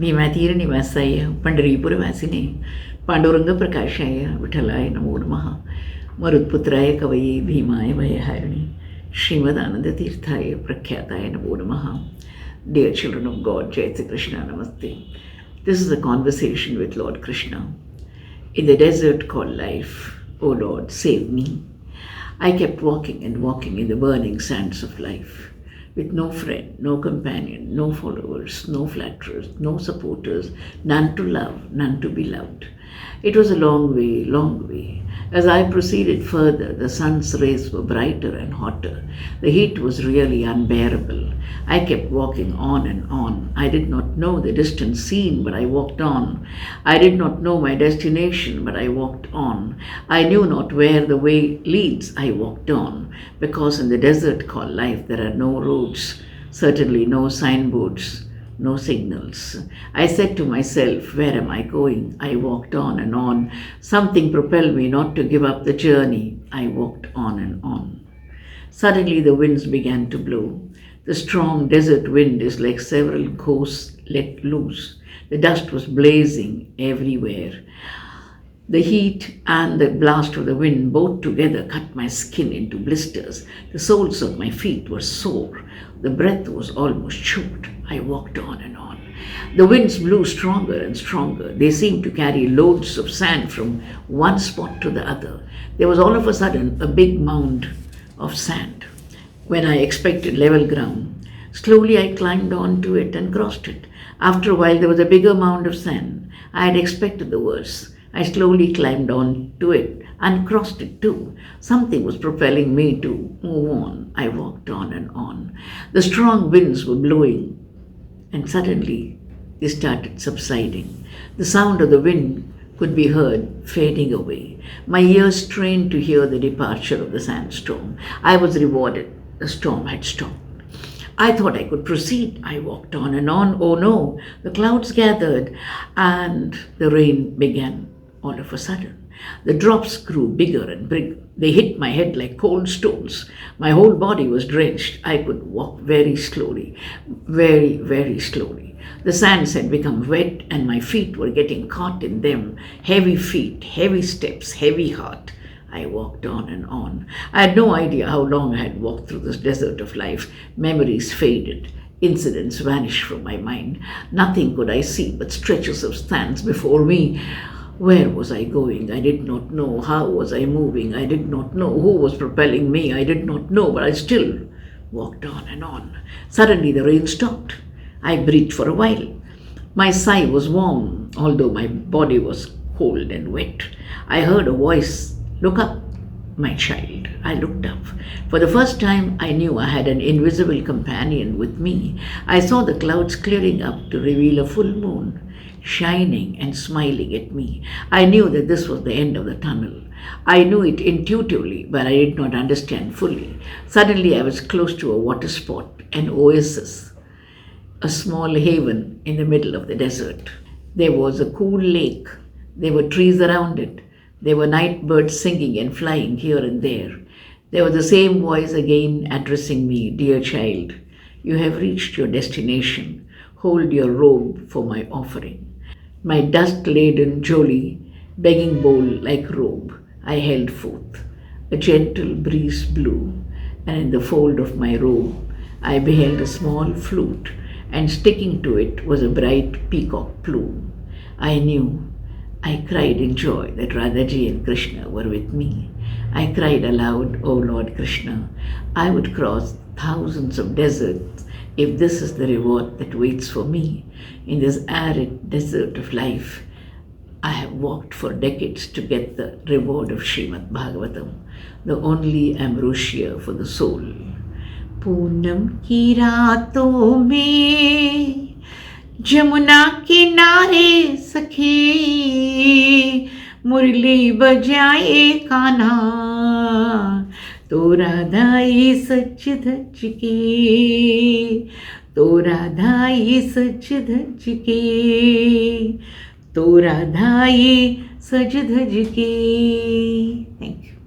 भीमातीरनिवासाय पंढरीपुरवासिने पांडुरंग प्रकाशाय विठ्ठलाय नमो नमः. मरुत्पुत्राय कवये भीमाय भयहारिणे श्रीमदानंदतीर्थाय प्रख्याताय नमो नमः. Dear children of God, Jai Shri Krishna, Namaste. This is a conversation with Lord Krishna. In the desert called life, O Lord, save me. I kept walking and walking in the burning sands of life, with no friend, no companion, no followers, no flatterers, no supporters, none to love, none to be loved. It was a long way, long way. As I proceeded further, the sun's rays were brighter and hotter. The heat was really unbearable. I kept walking on and on. I did not know the distant scene, but I walked on. I did not know my destination, but I walked on. I knew not where the way leads. I walked on. Because in the desert called life, there are no roads, certainly no signboards, no signals. I said to myself, where am I going? I walked on and on. Something propelled me not to give up the journey. I walked on and on. Suddenly the winds began to blow. The strong desert wind is like several ghosts let loose. The dust was blazing everywhere. The heat and the blast of the wind both together cut my skin into blisters. The soles of my feet were sore. The breath was almost choked. I walked on and on. The winds blew stronger and stronger. They seemed to carry loads of sand from one spot to the other. There was all of a sudden a big mound of sand. When I expected level ground, slowly I climbed onto it and crossed it. After a while there was a bigger mound of sand. I had expected the worst. I slowly climbed on to it and crossed it too. Something was propelling me to move on. I walked on and on. The strong winds were blowing, and suddenly they started subsiding. The sound of the wind could be heard fading away. My ears strained to hear the departure of the sandstorm. I was rewarded. The storm had stopped. I thought I could proceed. I walked on and on. Oh no, the clouds gathered and the rain began. All of a sudden, the drops grew bigger and bigger. They hit my head like cold stones. My whole body was drenched. I could walk very slowly, very, very slowly. The sands had become wet and my feet were getting caught in them. Heavy feet, heavy steps, heavy heart. I walked on and on. I had no idea how long I had walked through this desert of life. Memories faded. Incidents vanished from my mind. Nothing could I see but stretches of sands before me. Where was I going? I did not know. How was I moving? I did not know. Who was propelling me? I did not know, but I still walked on and on. Suddenly the rain stopped. I breathed for a while. My sigh was warm, although my body was cold and wet. I heard a voice, "Look up, my child." I looked up. For the first time, I knew I had an invisible companion with me. I saw the clouds clearing up to reveal a full moon, shining and smiling at me. I knew that this was the end of the tunnel. I knew it intuitively, but I did not understand fully. Suddenly I was close to a water spot, an oasis, a small haven in the middle of the desert. There was a cool lake. There were trees around it. There were night birds singing and flying here and there. There was the same voice again addressing me, "Dear child, you have reached your destination. Hold your robe for my offering." My dust-laden jolly, begging bowl like robe, I held forth. A gentle breeze blew, and in the fold of my robe, I beheld a small flute, and sticking to it was a bright peacock plume. I cried in joy that Radhaji and Krishna were with me. I cried aloud, "O Lord Krishna, I would cross thousands of deserts if this is the reward that waits for me. In this arid desert of life, I have walked for decades to get the reward of Srimad Bhagavatam, the only ambrosia for the soul." Poonam की रातों में जमुना किनारे सखी मुरली बजाए कान्हा, तो राधाई सच धज के, तो राधाई सच धज के, तो राधाई सज धज के. Thank you.